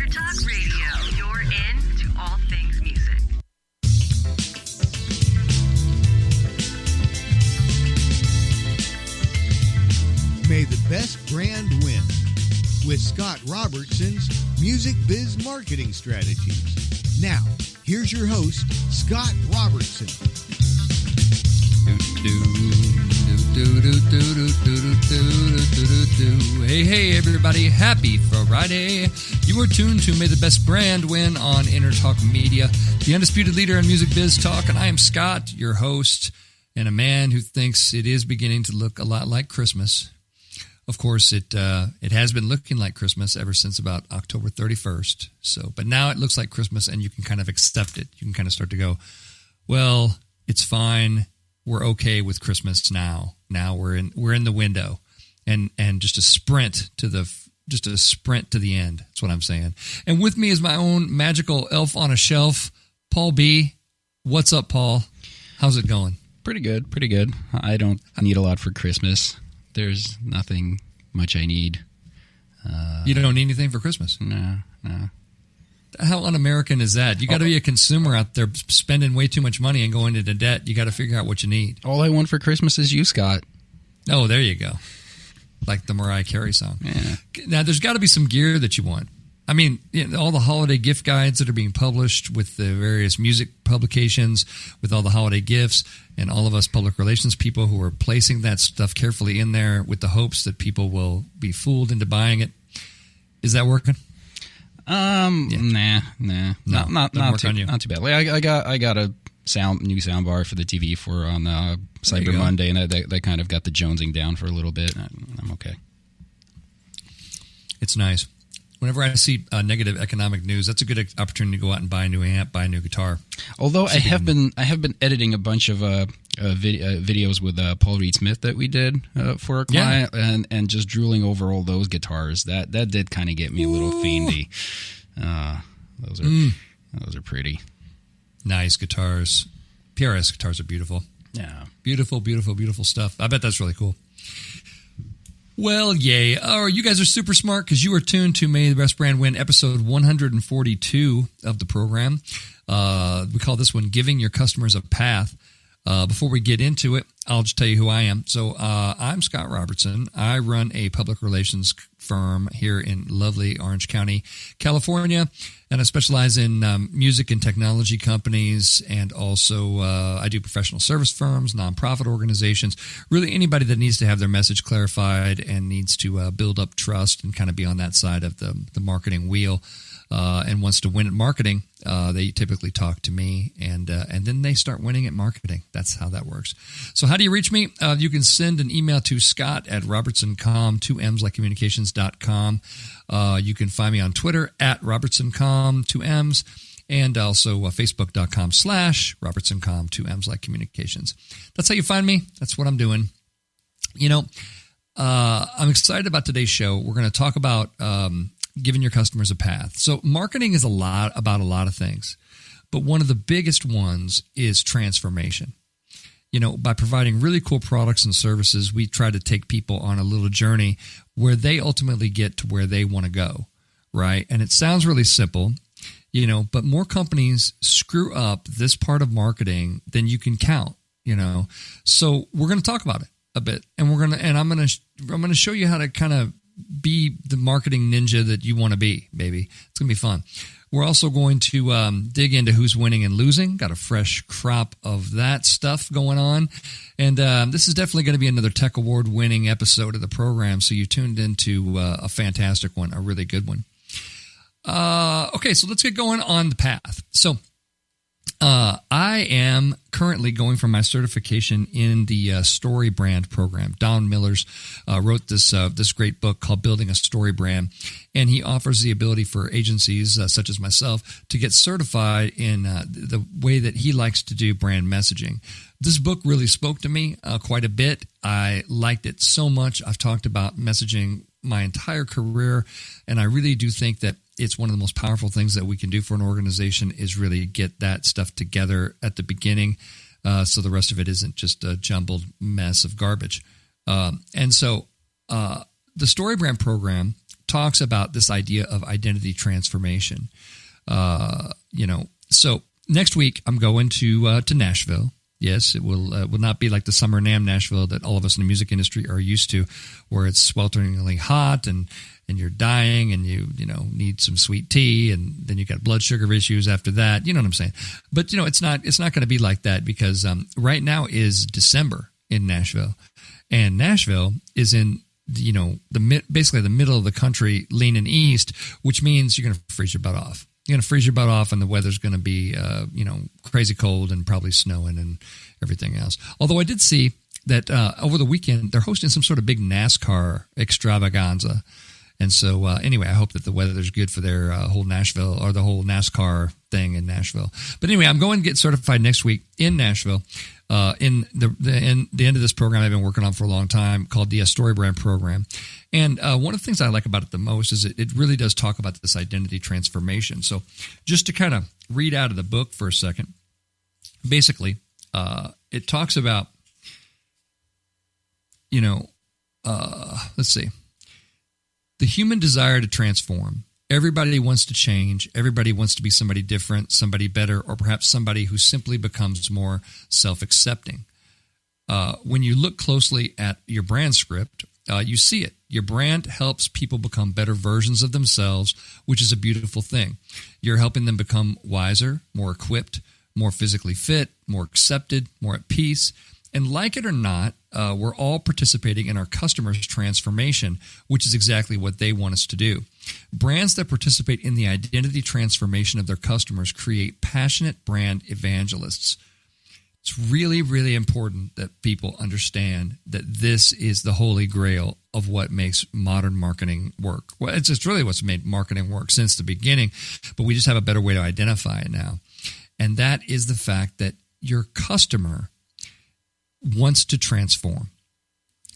Entertalk Radio, you're in to all things music. May the best brand win with Scott Robertson's Music Biz Marketing Strategies. Now, here's your host, Scott Robertson. Hey, everybody. Happy Friday. You are tuned to May the Best Brand Win on Entertalk Media, the undisputed leader in music biz talk. And I am Scott, your host, and a man who thinks it is beginning to look a lot like Christmas. Of course, it has been looking like Christmas ever since about October 31st. But now it looks like Christmas, and you can kind of accept it. You can kind of start to go, well, it's fine. We're okay with Christmas now. Now we're in the window, and just a sprint to the end. That's what I'm saying. And with me is my own magical elf on a shelf, Paul B. What's up, Paul? How's it going? Pretty good. I don't need a lot for Christmas. There's nothing much I need. You don't need anything for Christmas? No. How un-American is that? You got to be a consumer out there spending way too much money and going into debt. You got to figure out what you need. All I want for Christmas is you, Scott. Oh, there you go. Like the Mariah Carey song. Yeah. Now, there's got to be some gear that you want. I mean, all the holiday gift guides that are being published with the various music publications, with all the holiday gifts, and all of us public relations people who are placing that stuff carefully in there with the hopes that people will be fooled into buying it. Is that working? Nah. No, Not too bad. Like, I got a new sound bar for the TV for on Cyber Monday, and that kind of got the jonesing down for a little bit. I'm okay. It's nice. Whenever I see negative economic news, that's a good opportunity to go out and buy a new amp, buy a new guitar. Although I have been editing a bunch of videos with Paul Reed Smith that we did for a client, and just drooling over all those guitars. That did kind of get me a little fiendy. Those are pretty nice guitars. PRS guitars are beautiful. Yeah, beautiful stuff. I bet that's really cool. Well, yay. Oh, you guys are super smart because you are tuned to May the Best Brand Win, episode 142 of the program. We call this one Giving Your Customers a Path. Before we get into it, I'll just tell you who I am. So I'm Scott Robertson. I run a public relations firm here in lovely Orange County, California, and I specialize in music and technology companies, and also I do professional service firms, nonprofit organizations, really anybody that needs to have their message clarified and needs to build up trust and kind of be on that side of the marketing wheel. And wants to win at marketing, they typically talk to me, and then they start winning at marketing. That's how that works. So how do you reach me? You can send an email to Scott@RobertsonCom, 2M's like communications.com. You can find me on Twitter @RobertsonCom, 2M's, and also Facebook.com/RobertsonCom, 2M's like communications. That's how you find me. That's what I'm doing. I'm excited about today's show. We're going to talk about giving your customers a path. So marketing is about a lot of things, but one of the biggest ones is transformation. By providing really cool products and services, we try to take people on a little journey where they ultimately get to where they want to go, right? And it sounds really simple, but more companies screw up this part of marketing than you can count, So we're going to talk about it a bit, and I'm going to show you how to kind of be the marketing ninja that you want to be, baby. It's going to be fun. We're also going to dig into who's winning and losing. Got a fresh crop of that stuff going on. And this is definitely going to be another TEC Award winning episode of the program. So you tuned into a fantastic one, a really good one. Okay, so let's get going on the path. So I am currently going for my certification in the Story Brand program. Don Millers wrote this great book called Building a Story Brand, and he offers the ability for agencies such as myself to get certified in the way that he likes to do brand messaging. This book really spoke to me quite a bit. I liked it so much. I've talked about messaging my entire career, and I really do think that it's one of the most powerful things that we can do for an organization is really get that stuff together at the beginning, so the rest of it isn't just a jumbled mess of garbage. And so the Story Brand program talks about this idea of identity transformation. So next week I'm going to Nashville. Yes, it will not be like the summer NAMM Nashville that all of us in the music industry are used to, where it's swelteringly hot and you're dying and you need some sweet tea, and then you got blood sugar issues after that. You know what I'm saying? But it's not going to be like that, because right now is December in Nashville, and Nashville is in basically the middle of the country, leaning east, which means you're going to freeze your butt off. You're going to freeze your butt off, and the weather's going to be, crazy cold and probably snowing and everything else. Although I did see that over the weekend, they're hosting some sort of big NASCAR extravaganza. And so, anyway, I hope that the weather's good for their whole Nashville, or the whole NASCAR thing in Nashville. But anyway, I'm going to get certified next week in Nashville. In the end of this program I've been working on for a long time, called the Story Brand Program. And one of the things I like about it the most is it really does talk about this identity transformation. So just to kind of read out of the book for a second, basically, it talks about, let's see, the human desire to transform. Everybody wants to change. Everybody wants to be somebody different, somebody better, or perhaps somebody who simply becomes more self-accepting. When you look closely at your brand script, you see it. Your brand helps people become better versions of themselves, which is a beautiful thing. You're helping them become wiser, more equipped, more physically fit, more accepted, more at peace. And like it or not, we're all participating in our customers' transformation, which is exactly what they want us to do. Brands that participate in the identity transformation of their customers create passionate brand evangelists. It's really, really important that people understand that this is the holy grail of what makes modern marketing work. Well, it's really what's made marketing work since the beginning, but we just have a better way to identify it now. And that is the fact that your customer wants to transform.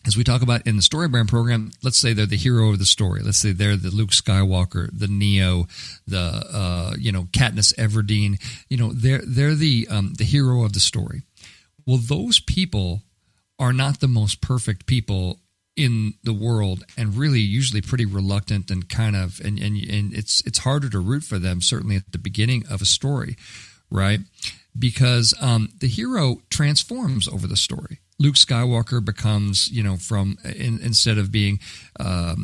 As we talk about in the Story Brand Program, let's say they're the hero of the story. Let's say they're the Luke Skywalker, the Neo, the Katniss Everdeen. They're the hero of the story. Well, those people are not the most perfect people in the world, and really usually pretty reluctant and kind of and it's harder to root for them, certainly at the beginning of a story, right? Because the hero transforms over the story. Luke Skywalker becomes, instead of being, a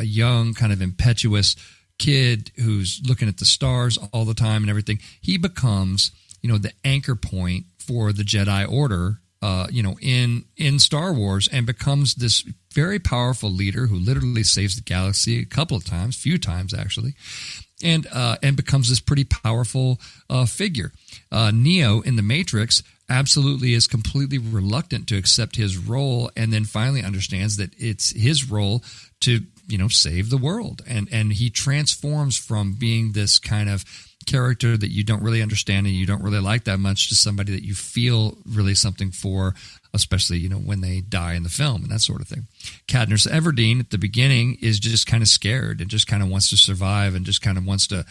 young kind of impetuous kid who's looking at the stars all the time and everything, he becomes, the anchor point for the Jedi Order, in Star Wars, and becomes this very powerful leader who literally saves the galaxy a few times actually, and becomes this pretty powerful figure. Neo in the Matrix absolutely is completely reluctant to accept his role, and then finally understands that it's his role to save the world, and he transforms from being this kind of character that you don't really understand and you don't really like that much to somebody that you feel really something for, especially when they die in the film and that sort of thing. Katniss Everdeen at the beginning is just kind of scared and just kind of wants to survive and just kind of wants to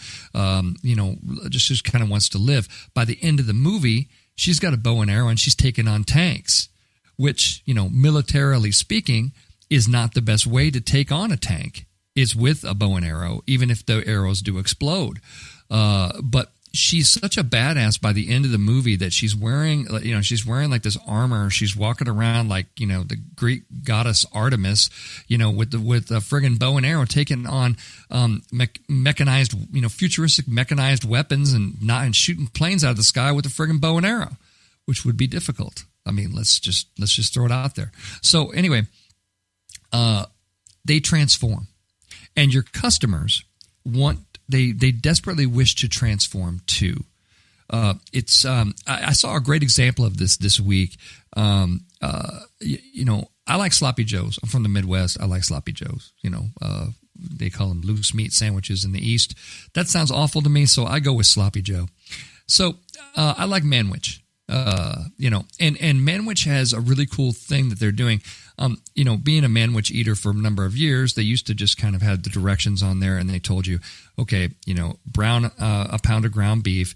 just kind of wants to live. By the end of the movie, she's got a bow and arrow and she's taking on tanks, which militarily speaking is not the best way to take on a tank. It's with a bow and arrow, even if the arrows do explode. But she's such a badass by the end of the movie that she's wearing like this armor. She's walking around like, the Greek goddess Artemis, with a friggin' bow and arrow, taking on, mechanized, futuristic mechanized weapons and shooting planes out of the sky with a friggin' bow and arrow, which would be difficult. I mean, let's just throw it out there. So anyway, they transform, and your customers they desperately wish to transform too. I saw a great example of this week. I like sloppy joes. I'm from the Midwest. I like sloppy joes. They call them loose meat sandwiches in the East. That sounds awful to me, so I go with sloppy joe. So I like Manwich. And Manwich has a really cool thing that they're doing. Being a Manwich eater for a number of years, they used to just kind of have the directions on there, and they told you, okay, brown a pound of ground beef,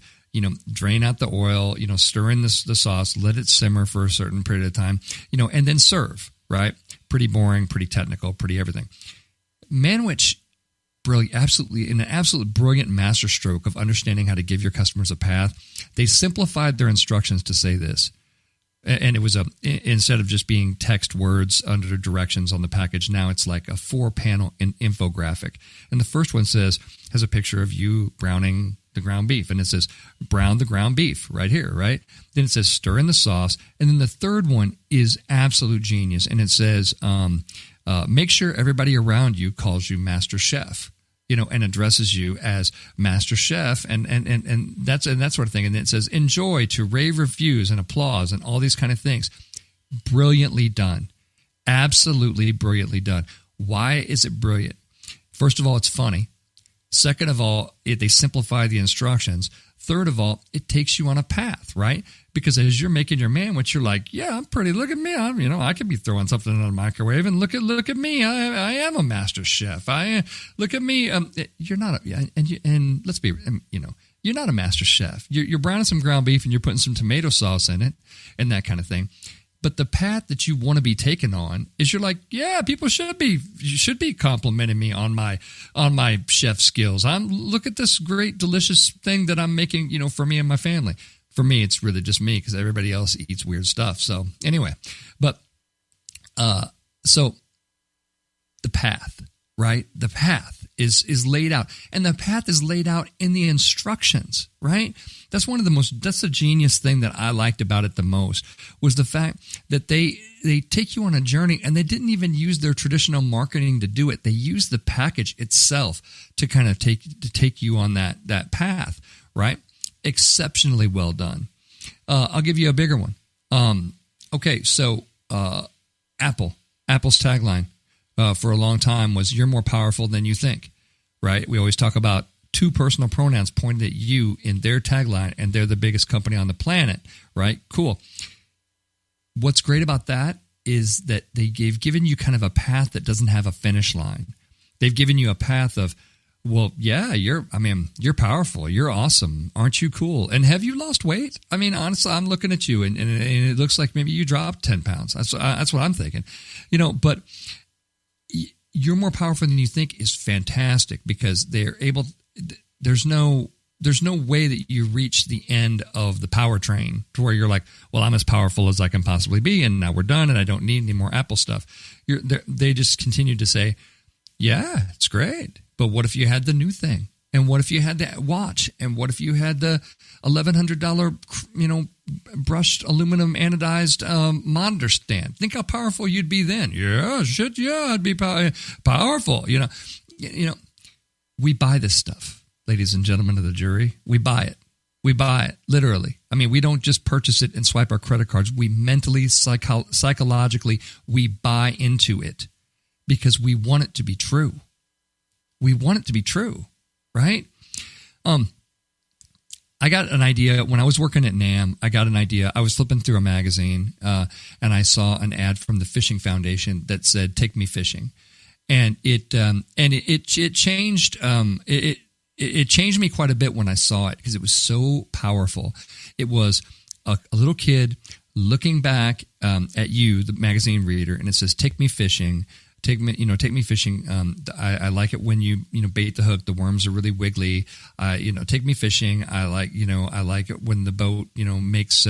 drain out the oil, stir in the sauce, let it simmer for a certain period of time, and then serve, right? Pretty boring, pretty technical, pretty everything. Manwich, absolutely, in an absolute brilliant masterstroke of understanding how to give your customers a path, they simplified their instructions to say this. And it was instead of just being text words under directions on the package, now it's like a 4-panel infographic. And the first one has a picture of you browning the ground beef. And it says, brown the ground beef right here, right? Then it says, stir in the sauce. And then the third one is absolute genius. And it says, make sure everybody around you calls you Master Chef. And addresses you as Master Chef and that sort of thing. And it says, enjoy to rave reviews and applause and all these kind of things. Brilliantly done. Absolutely brilliantly done. Why is it brilliant? First of all, it's funny. Second of all, they simplify the instructions. Third of all, it takes you on a path, right? Because as you're making your manwich, you're like, yeah, I'm pretty. Look at me. I could be throwing something in the microwave, and look at me. I am a master chef. Look at me. You're not, and let's be, you're not a master chef. You're browning some ground beef and you're putting some tomato sauce in it, and that kind of thing. But the path that you want to be taken on is you're like, yeah, people should be complimenting me on my chef skills. Look at this great, delicious thing that I'm making, for me and my family. For me, it's really just me because everybody else eats weird stuff. So anyway, but so the path, right? The path is laid out, and the path is laid out in the instructions, right? That's that's the genius thing that I liked about it the most, was the fact that they take you on a journey, and they didn't even use their traditional marketing to do it. They used the package itself to kind of take you on that path, right? Exceptionally well done. I'll give you a bigger one. Okay, so Apple's tagline for a long time was, you're more powerful than you think, right? We always talk about 2 personal pronouns pointed at you in their tagline, and they're the biggest company on the planet, right? Cool. What's great about that is that they've given you kind of a path that doesn't have a finish line. They've given you a path of, well, yeah, you're powerful. You're awesome. Aren't you cool? And have you lost weight? I mean, honestly, I'm looking at you and it looks like maybe you dropped 10 pounds. That's what I'm thinking, but you're more powerful than you think is fantastic, because they're able, there's no way that you reach the end of the powertrain to where you're like, well, I'm as powerful as I can possibly be, and now we're done, and I don't need any more Apple stuff. They just continue to say, yeah, it's great, but what if you had the new thing? And what if you had the watch? And what if you had the $1,100, brushed aluminum anodized monitor stand? Think how powerful you'd be then. Yeah, shit, yeah, I'd be powerful. We buy this stuff, ladies and gentlemen of the jury. We buy it. We buy it, literally. I mean, we don't just purchase it and swipe our credit cards. We mentally, psychologically, we buy into it because we want it to be true. We want it to be true, right? I got an idea when I was working at NAM. I was flipping through a magazine, and I saw an ad from the Fishing Foundation that said, "Take me fishing," and it changed. It changed me quite a bit when I saw it, because it was so powerful. It was a little kid looking back at you, the magazine reader, and it says, "Take me fishing. Take me fishing. I like it when you bait the hook. The worms are really wiggly. Take me fishing. I like it when the boat makes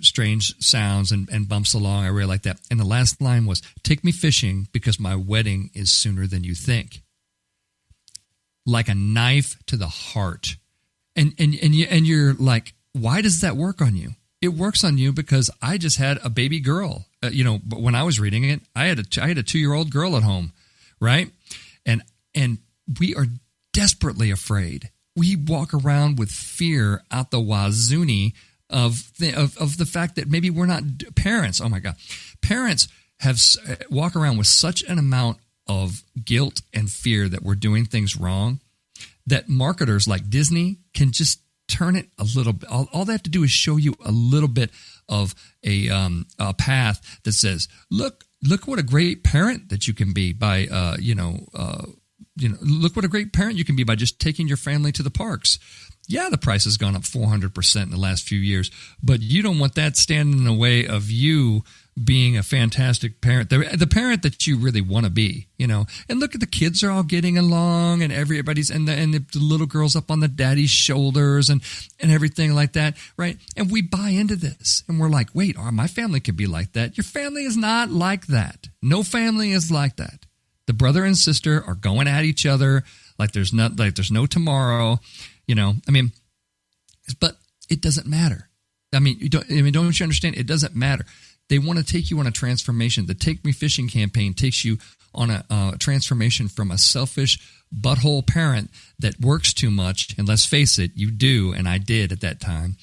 strange sounds and bumps along. I really like that." And the last line was, "Take me fishing because my wedding is sooner than you think." Like a knife to the heart, and you're like, why does that work on you? It works on you because I just had a baby girl. But when I was reading it, I had a 2-year-old girl at home, right? And we are desperately afraid. We walk around with fear out the wazoonie of the fact that maybe we're not parents. Oh my God, parents walk around with such an amount of guilt and fear that we're doing things wrong that marketers like Disney can just turn it a little bit. All they have to do is show you a little bit of a path that says, look what a great parent that you can be by look what a great parent you can be by just taking your family to the parks. Yeah, the price has gone up 400% in the last few years, but you don't want that standing in the way of you being a fantastic parent, the parent that you really want to be, And look at the kids are all getting along, and everybody's and the little girls up on the daddy's shoulders and everything like that, right? And we buy into this, and we're like, wait, my family could be like that. Your family is not like that. No family is like that. The brother and sister are going at each other like there's no tomorrow. But it doesn't matter. Don't you understand? It doesn't matter. They want to take you on a transformation. The Take Me Fishing campaign takes you on a transformation from a selfish butthole parent that works too much, and let's face it, you do, and I did at that time,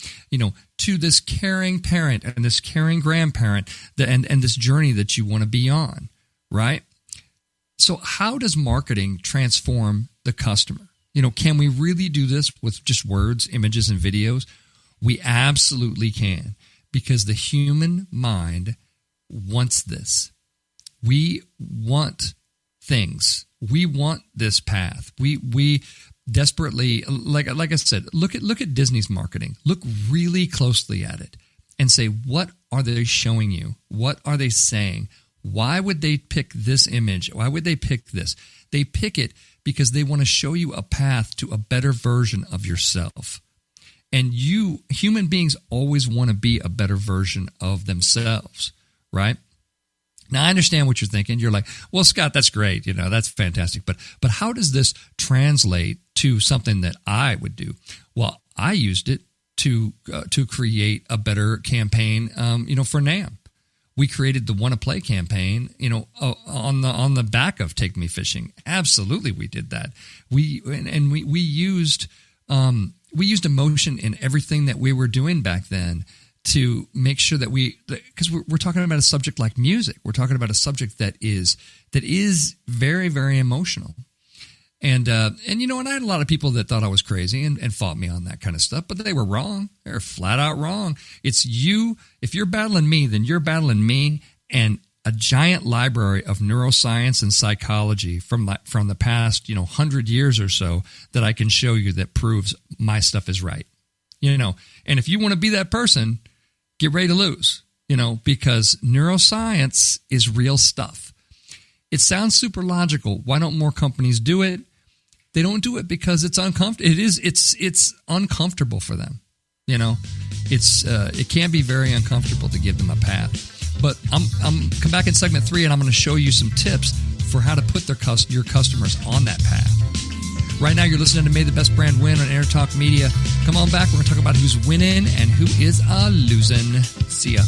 to this caring parent and this caring grandparent and this journey that you want to be on, right? So how does marketing transform the customer? Can we really do this with just words, images, and videos? We absolutely can, because the human mind wants this. We want things. We want this path. We desperately, like I said, look at Disney's marketing. Look really closely at it and say, what are they showing you? What are they saying? Why would they pick this image? Why would they pick this? They pick it because they want to show you a path to a better version of yourself. And human beings always want to be a better version of themselves, right? Now, I understand what you're thinking. You're like, well, Scott, that's great. That's fantastic. But how does this translate to something that I would do? Well, I used it to create a better campaign, for NAMM. We created the Wanna Play campaign, on the back of Take Me Fishing. Absolutely, we did that. We used emotion in everything that we were doing back then to make sure that because we're talking about a subject like music. We're talking about a subject that is very, very emotional. And I had a lot of people that thought I was crazy and fought me on that kind of stuff, but they were wrong. They're flat out wrong. It's you. If you're battling me, then you're battling me and a giant library of neuroscience and psychology from the past, 100 years or so that I can show you that proves my stuff is right. And if you want to be that person, get ready to lose, because neuroscience is real stuff. It sounds super logical. Why don't more companies do it? They don't do it because it's uncomfortable. It's uncomfortable for them. It can be very uncomfortable to give them a path. But I'm come back in segment 3, and I'm going to show you some tips for how to put your customers on that path. Right now, you're listening to May the Best Brand Win on Entertalk Media. Come on back. We're going to talk about who's winning and who is losing. See ya.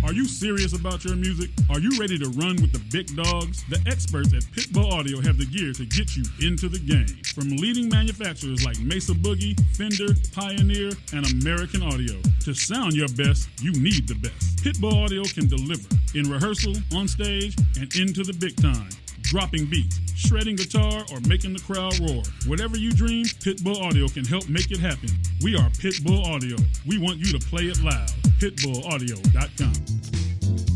Are you serious about your music? Are you ready to run with the big dogs? The experts at Pitbull Audio have the gear to get you into the game. From leading manufacturers like Mesa Boogie, Fender, Pioneer, and American Audio. To sound your best, you need the best. Pitbull Audio can deliver in rehearsal, on stage, and into the big time. Dropping beats, shredding guitar, or making the crowd roar. Whatever you dream, Pitbull Audio can help make it happen. We are Pitbull Audio. We want you to play it loud. PitbullAudio.com.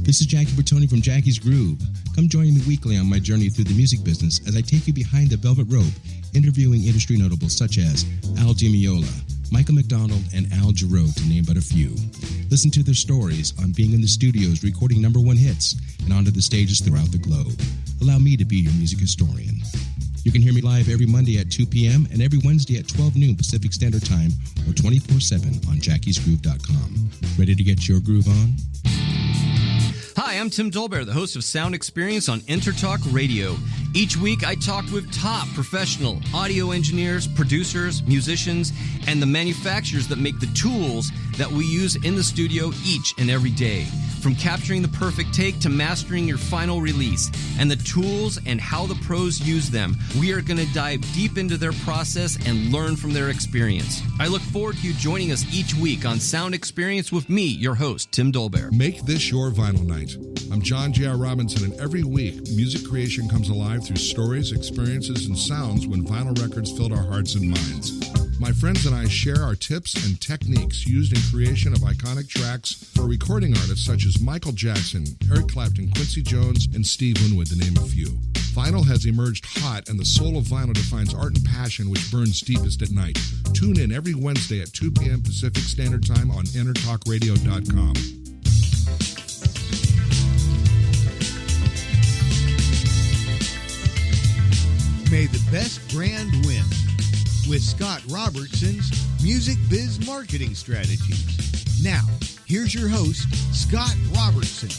This is Jackie Bertoni from Jackie's Groove. Come join me weekly on my journey through the music business as I take you behind the velvet rope, interviewing industry notables such as Al Di Meola, Michael McDonald, and Al Jarreau, to name but a few. Listen to their stories on being in the studios recording #1 hits and onto the stages throughout the globe. Allow me to be your music historian. You can hear me live every Monday at 2 p.m. and every Wednesday at 12 noon Pacific Standard Time or 24/7 on jackiesgroove.com. Ready to get your groove on? Hi, I'm Tim Dolbear, the host of Sound Experience on Entertalk Radio. Each week, I talk with top professional audio engineers, producers, musicians, and the manufacturers that make the tools that we use in the studio each and every day. From capturing the perfect take to mastering your final release, and the tools and how the pros use them, we are going to dive deep into their process and learn from their experience. I look forward to you joining us each week on Sound Experience with me, your host, Tim Dolbear. Make this your vinyl night. I'm John J.R. Robinson, and every week, music creation comes alive through stories, experiences, and sounds when vinyl records filled our hearts and minds. My friends and I share our tips and techniques used in creation of iconic tracks for recording artists such as Michael Jackson, Eric Clapton, Quincy Jones, and Steve Winwood, to name a few. Vinyl has emerged hot, and the soul of vinyl defines art and passion which burns deepest at night. Tune in every Wednesday at 2 p.m. Pacific Standard Time on EntertalkRadio.com. May the best brand win with Scott Robertson's Music Biz Marketing Strategies. Now, here's your host, Scott Robertson.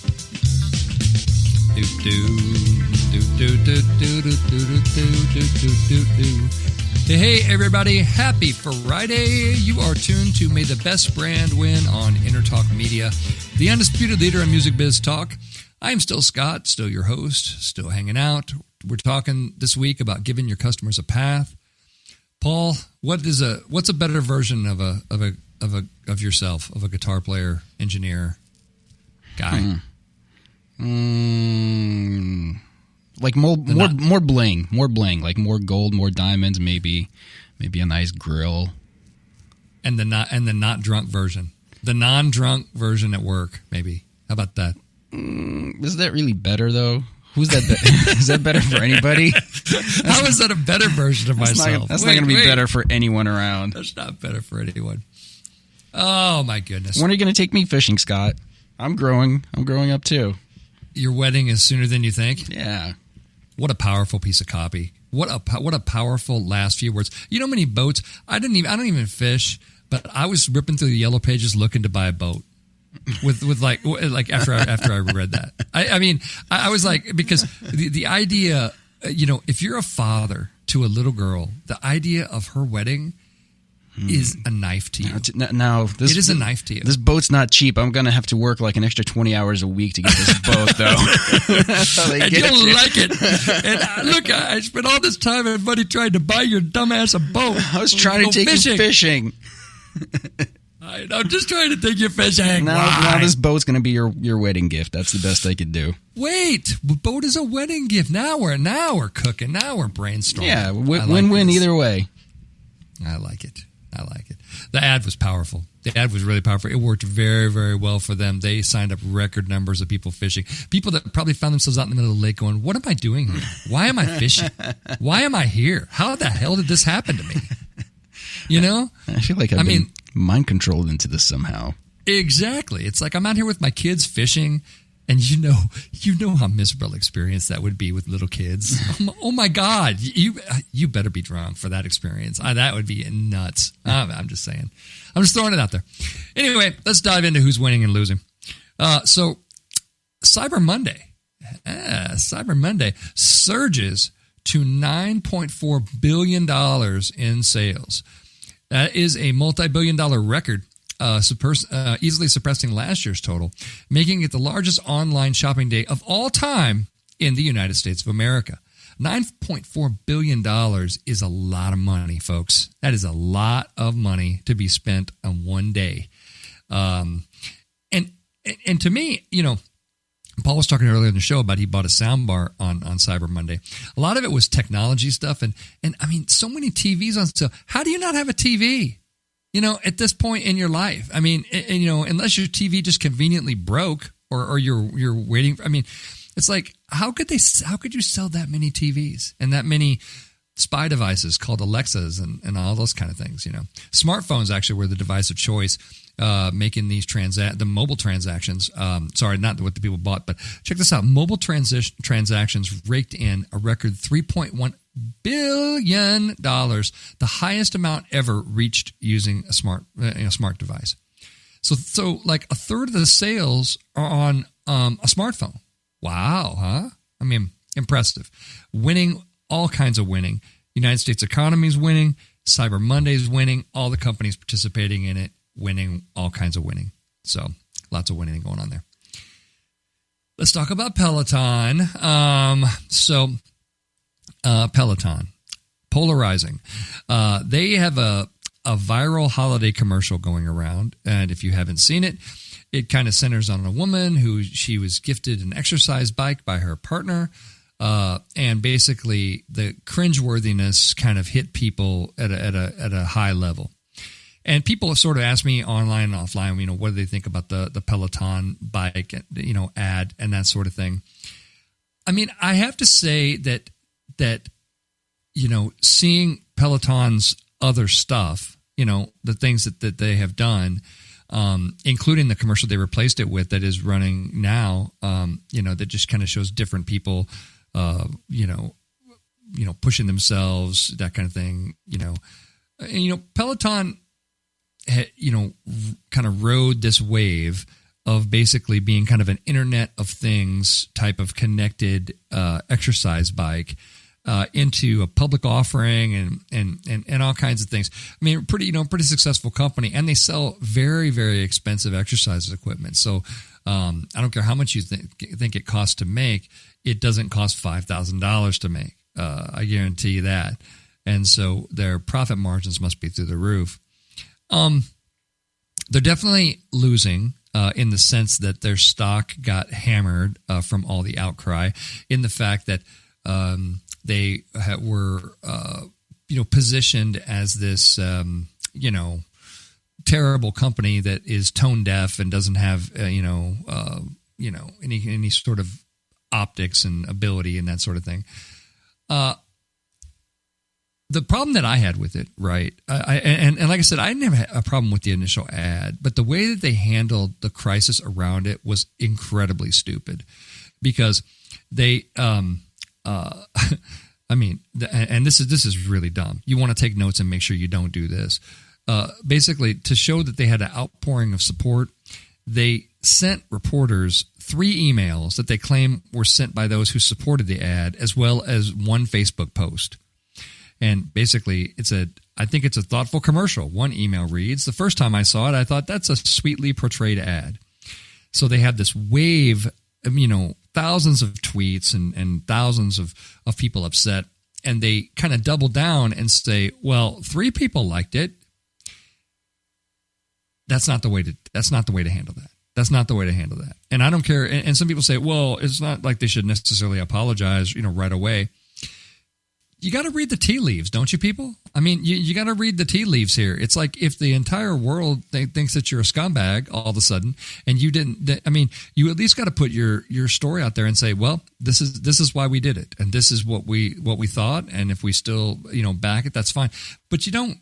Hey, everybody. Happy Friday. You are tuned to May the Best Brand Win on Entertalk Media, the undisputed leader in music biz talk. I am still Scott, still your host, still hanging out. We're talking this week about giving your customers a path. Paul, what's a better version of yourself, of a guitar player, engineer, guy? Like more bling, like more gold, more diamonds, maybe a nice grill. And the not drunk version, the non-drunk version at work, maybe. How about that? Is that really better though? Who's that? Is that better for anybody? How is that a better version of myself? That's not going to be better for anyone around. That's not better for anyone. Oh my goodness! When are you going to take me fishing, Scott? I'm growing up too. Your wedding is sooner than you think. Yeah. What a powerful piece of copy. What a powerful last few words. You know how many boats? I don't even fish, but I was ripping through the yellow pages looking to buy a boat. With like after I read that, I was like, because the idea, if you're a father to a little girl, the idea of her wedding is a knife to you. Now it is a knife to you. This boat's not cheap. I'm going to have to work like an extra 20 hours a week to get this boat, though. And you'll like it. And look, I spent all this time and money trying to buy your dumbass a boat. I was trying to take you fishing. I'm just trying to take you fishing. Now this boat's going to be your wedding gift. That's the best I could do. Wait, boat is a wedding gift. Now we're cooking. Now we're brainstorming. Yeah, win-win either way. I like it. The ad was powerful. The ad was really powerful. It worked very, very well for them. They signed up record numbers of people fishing. People that probably found themselves out in the middle of the lake going, what am I doing here? Why am I fishing? Why am I here? How the hell did this happen to me? I feel like I've been mind controlled into this somehow. Exactly. It's like I'm out here with my kids fishing, and you know how miserable experience that would be with little kids. Oh my God, you better be drunk for that experience. That would be nuts. I'm just saying. I'm just throwing it out there. Anyway, let's dive into who's winning and losing. So Cyber Monday surges to $9.4 billion in sales. That is a multi-billion-dollar record, easily surpassing last year's total, making it the largest online shopping day of all time in the United States of America. $9.4 billion is a lot of money, folks. That is a lot of money to be spent on one day. And to me, Paul was talking earlier in the show about he bought a soundbar on Cyber Monday. A lot of it was technology stuff. And I mean, so many TVs on sale. How do you not have a TV, at this point in your life? I mean, unless your TV just conveniently broke or you're waiting. It's like, how could you sell that many TVs and that many spy devices called Alexas and all those kind of things? Smartphones actually were the device of choice. Making these the mobile transactions. Sorry, not what the people bought, but check this out. Mobile transactions raked in a record $3.1 billion, the highest amount ever reached using a smart device. So like a third of the sales are on a smartphone. Wow, huh? I mean, impressive. Winning, all kinds of winning. United States economy is winning. Cyber Monday is winning. All the companies participating in it winning, all kinds of winning. So lots of winning going on there. Let's talk about Peloton. Peloton, polarizing. They have a viral holiday commercial going around, and if you haven't seen it, it kind of centers on a woman who she was gifted an exercise bike by her partner. and basically the cringeworthiness kind of hit people at a high level. And people sort of ask me online and offline, what do they think about the Peloton bike, ad and that sort of thing. I mean, I have to say that seeing Peloton's other stuff, the things that they have done, including the commercial they replaced it with that is running now, that just kind of shows different people, pushing themselves, that kind of thing, Peloton, kind of rode this wave of basically being kind of an Internet of Things type of connected exercise bike into a public offering and all kinds of things. I mean, pretty successful company, and they sell very, very expensive exercise equipment. So I don't care how much you think it costs to make, it doesn't cost $5,000 to make. I guarantee you that. And so their profit margins must be through the roof. They're definitely losing in the sense that their stock got hammered from all the outcry, in the fact that they were positioned as this terrible company that is tone deaf and doesn't have any sort of optics and ability and that sort of thing. The problem that I had with it, right, and like I said, I never had a problem with the initial ad, but the way that they handled the crisis around it was incredibly stupid, because they, I mean, and this is really dumb. You want to take notes and make sure you don't do this. Basically, to show that they had an outpouring of support, they sent reporters 3 emails that they claim were sent by those who supported the ad, as well as 1 Facebook post. And basically, I think it's a thoughtful commercial. One email reads, "The first time I saw it, I thought that's a sweetly portrayed ad." So they have this wave of, thousands of tweets and thousands of people upset. And they kind of double down and say, well, 3 people liked it. That's not the way to handle that. That's not the way to handle that. And I don't care. And some people say, well, it's not like they should necessarily apologize, right away. You got to read the tea leaves, don't you, people? I mean, you got to read the tea leaves here. It's like if the entire world thinks that you're a scumbag all of a sudden, and you didn't. I mean, you at least got to put your story out there and say, well, this is why we did it, and this is what we thought, and if we still back it, that's fine. But you don't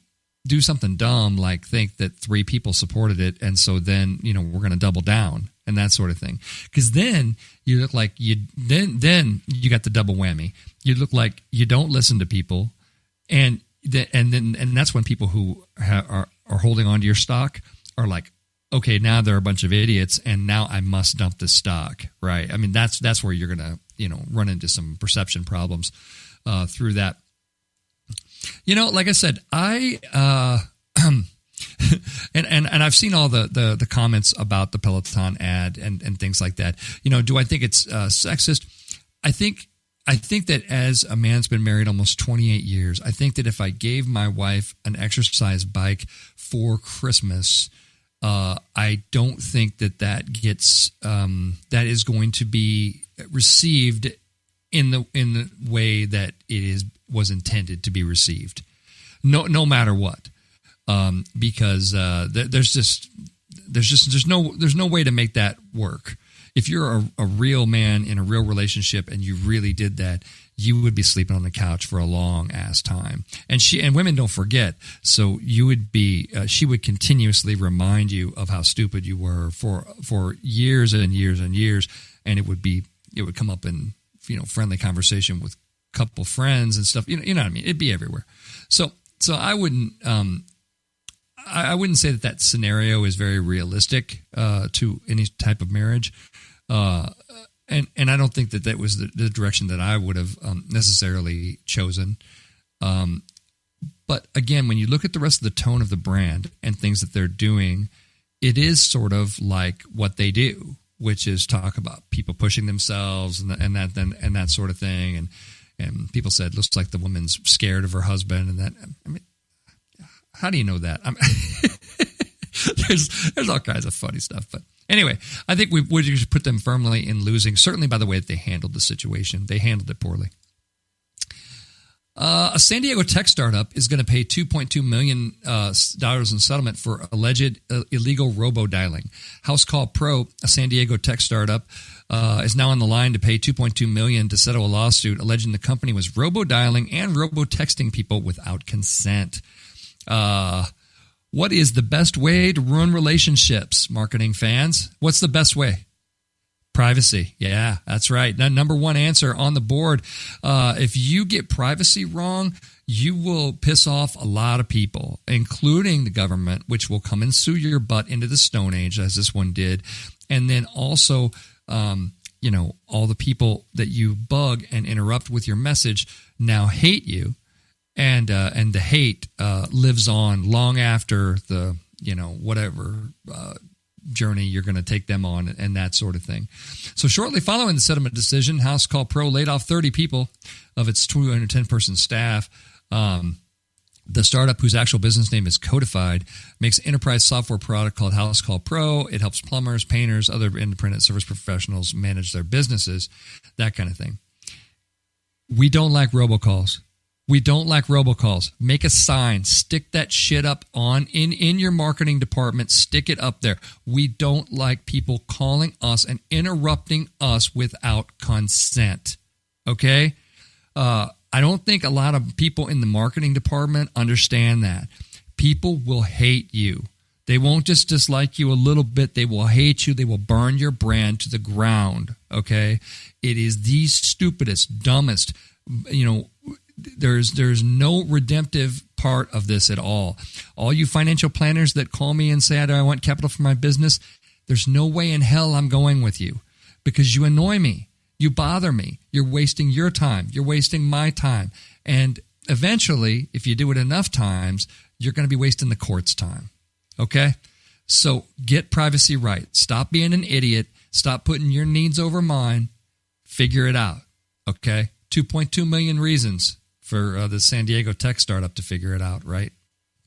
do something dumb like think that 3 people supported it, and so then we're going to double down and that sort of thing. Because then you look like then you got the double whammy. You look like you don't listen to people, and that's when people who are holding on to your stock are like, okay, now they're a bunch of idiots, and now I must dump this stock, right? I mean, that's where you're gonna run into some perception problems through that. Like I said, and I've seen all the comments about the Peloton ad and things like that. Do I think it's sexist? I think that as a man that's been married almost 28 years, I think that if I gave my wife an exercise bike for Christmas, I don't think that gets that is going to be received in the way that it was intended to be received. No matter what. Because there's no way to make that work. If you're a real man in a real relationship and you really did that, you would be sleeping on the couch for a long ass time. And women don't forget. So you would be she would continuously remind you of how stupid you were for years and years and years, and it would come up in friendly conversation with a couple friends and stuff. You know what I mean? It'd be everywhere. So I wouldn't. I wouldn't say that scenario is very realistic to any type of marriage, and I don't think that was the direction that I would have necessarily chosen. But again, when you look at the rest of the tone of the brand and things that they're doing, it is sort of like what they do, which is talk about people pushing themselves and that sort of thing. And people said, looks like the woman's scared of her husband, and that. I mean, how do you know that? There's all kinds of funny stuff, but Anyway, I think we should put them firmly in losing, certainly by the way that they handled the situation. They handled it poorly. A San Diego tech startup is going to pay $2.2 million in settlement for alleged illegal robo-dialing. House Call Pro, a San Diego tech startup, is now on the line to pay $2.2 million to settle a lawsuit alleging the company was robo-dialing and robo-texting people without consent. What is the best way to ruin relationships, marketing fans? What's the best way? Privacy. Yeah, that's right. That number one answer on the board. If you get privacy wrong, you will piss off a lot of people, including the government, which will come and sue your butt into the Stone Age, as this one did. And then also, all the people that you bug and interrupt with your message now hate you. And the hate lives on long after the, whatever journey you're going to take them on and that sort of thing. So shortly following the settlement decision, House Call Pro laid off 30 people of its 210-person staff. The startup, whose actual business name is Codified, makes an enterprise software product called House Call Pro. It helps plumbers, painters, other independent service professionals manage their businesses, that kind of thing. We don't like robocalls. We don't like robocalls. Make a sign. Stick that shit up in your marketing department. Stick it up there. We don't like people calling us and interrupting us without consent. Okay? I don't think a lot of people in the marketing department understand that. People will hate you. They won't just dislike you a little bit. They will hate you. They will burn your brand to the ground. Okay? It is the stupidest, dumbest, There's no redemptive part of this at all. All you financial planners that call me and say, I want capital for my business, there's no way in hell I'm going with you because you annoy me. You bother me. You're wasting your time. You're wasting my time. And eventually, if you do it enough times, you're going to be wasting the court's time. Okay? So get privacy right. Stop being an idiot. Stop putting your needs over mine. Figure it out. Okay? 2.2 million reasons for the San Diego tech startup to figure it out, right?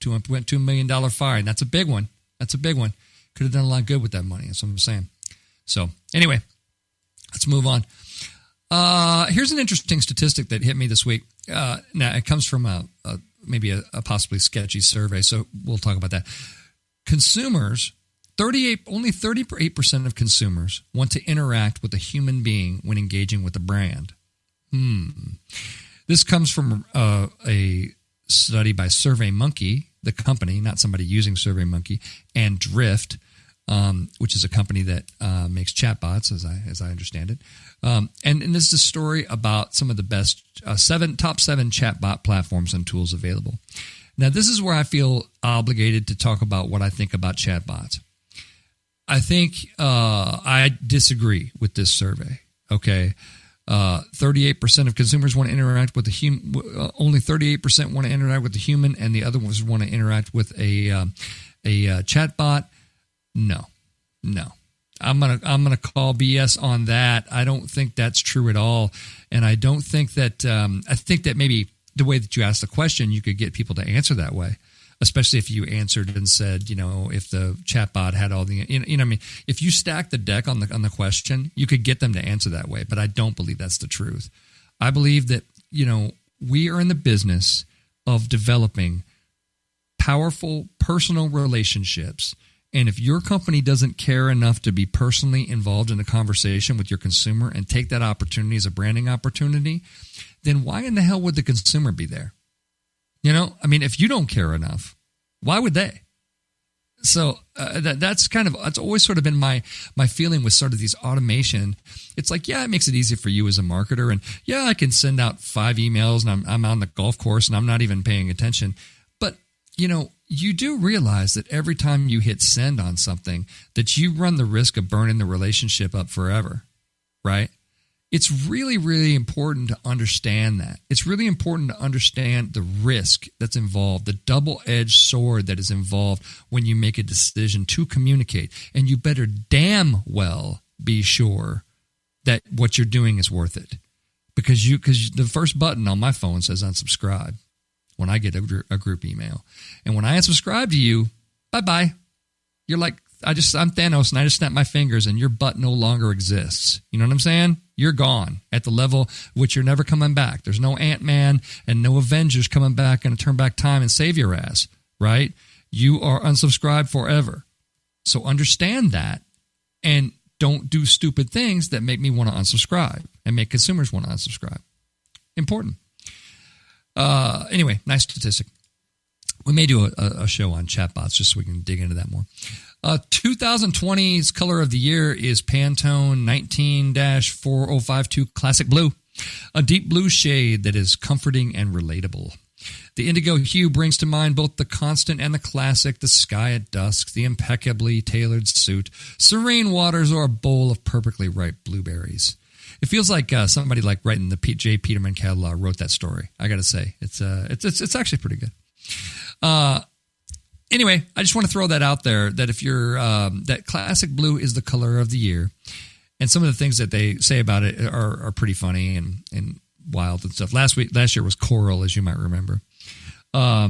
$2.2 million fine. That's a big one. That's a big one. Could have done a lot of good with that money. That's what I'm saying. So anyway, let's move on. Here's an interesting statistic that hit me this week. Now, it comes from maybe a possibly sketchy survey, so we'll talk about that. Consumers, only 38% of consumers want to interact with a human being when engaging with a brand. This comes from a study by SurveyMonkey, the company, not somebody using SurveyMonkey, and Drift, which is a company that makes chatbots, as I understand it. And this is a story about some of the best top seven chatbot platforms and tools available. Now, this is where I feel obligated to talk about what I think about chatbots. I think I disagree with this survey. Okay. 38% of consumers want to interact with a human. Only 38% want to interact with a human, and the other ones want to interact with a chatbot. No. I'm gonna call BS on that. I don't think that's true at all, and I don't think that. I think that maybe the way that you asked the question, you could get people to answer that way. Especially if you answered and said, if the chatbot had all the, if you stack the deck on the question, you could get them to answer that way. But I don't believe that's the truth. I believe that, we are in the business of developing powerful personal relationships. And if your company doesn't care enough to be personally involved in the conversation with your consumer and take that opportunity as a branding opportunity, then why in the hell would the consumer be there? If you don't care enough, why would they? So that's always sort of been my feeling with sort of these automation. It's like, yeah, it makes it easy for you as a marketer. And yeah, I can send out 5 emails and I'm on the golf course and I'm not even paying attention. But, you do realize that every time you hit send on something that you run the risk of burning the relationship up forever, right? It's really, really important to understand that. It's really important to understand the risk that's involved, the double-edged sword that is involved when you make a decision to communicate. And you better damn well be sure that what you're doing is worth it. Because the first button on my phone says unsubscribe when I get a group email. And when I unsubscribe to you, bye-bye. You're like I'm Thanos and I just snap my fingers and your butt no longer exists. You know what I'm saying? You're gone at the level which you're never coming back. There's no Ant-Man and no Avengers coming back and turn back time and save your ass, right? You are unsubscribed forever. So understand that and don't do stupid things that make me want to unsubscribe and make consumers want to unsubscribe. Important. Anyway, nice statistic. We may do a show on chatbots just so we can dig into that more. 2020's color of the year is Pantone 19-4052 Classic Blue, a deep blue shade that is comforting and relatable. The indigo hue brings to mind both the constant and the classic, the sky at dusk, the impeccably tailored suit, serene waters, or a bowl of perfectly ripe blueberries. It feels like somebody like writing the J. Peterman catalog wrote that story. I got to say, it's actually pretty good. Anyway, I just want to throw that out there that if you're that classic blue is the color of the year, and some of the things that they say about it are pretty funny and wild and stuff. Last year was coral, as you might remember. I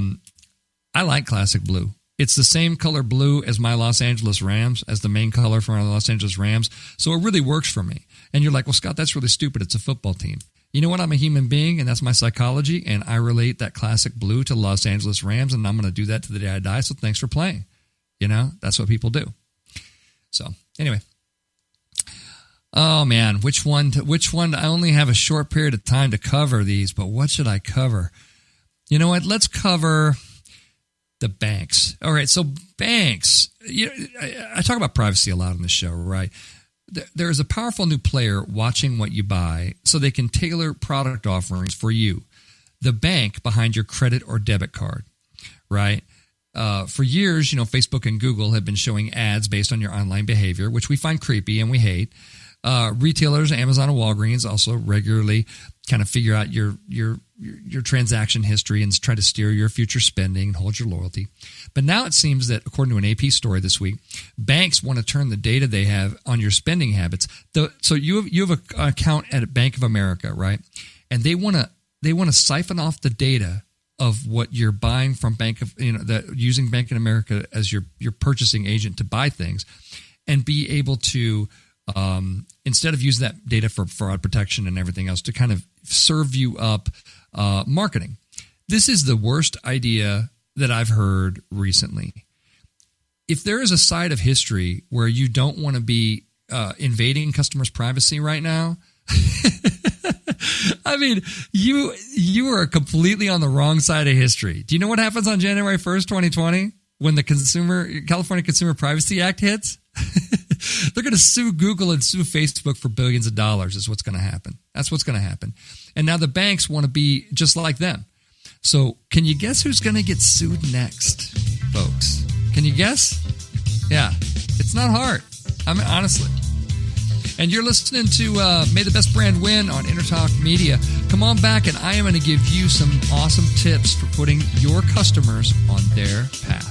like classic blue. It's the same color blue as my Los Angeles Rams, as the main color for my Los Angeles Rams. So it really works for me. And you're like, well, Scott, that's really stupid. It's a football team. You know what? I'm a human being, and that's my psychology, and I relate that classic blue to Los Angeles Rams, and I'm going to do that to the day I die, so thanks for playing. You know, that's what people do. So, anyway. Oh, man, which one? I only have a short period of time to cover these, but what should I cover? You know what? Let's cover the banks. All right, so banks, I talk about privacy a lot on this show, right? There is a powerful new player watching what you buy so they can tailor product offerings for you. The bank behind your credit or debit card, right? For years, Facebook and Google have been showing ads based on your online behavior, which we find creepy and we hate. Retailers, Amazon and Walgreens also regularly kind of figure out your transaction history and try to steer your future spending and hold your loyalty. But now it seems that, according to an AP story this week, banks want to turn the data they have on your spending habits. So you have an account at Bank of America, right? And they want to siphon off the data of what you're buying from using Bank of America as your purchasing agent to buy things, and be able to instead of using that data for fraud protection and everything else, to kind of serve you up marketing. This is the worst idea that I've heard recently. If there is a side of history where you don't want to be invading customers' privacy right now, I mean, you are completely on the wrong side of history. Do you know what happens on January 1st, 2020, when the California Consumer Privacy Act hits? They're going to sue Google and sue Facebook for billions of dollars is what's going to happen. That's what's going to happen. And now the banks want to be just like them. So can you guess who's going to get sued next, folks? Can you guess? Yeah, it's not hard. I mean, honestly. And you're listening to May the Best Brand Win on Entertalk Media. Come on back, and I am going to give you some awesome tips for putting your customers on their path.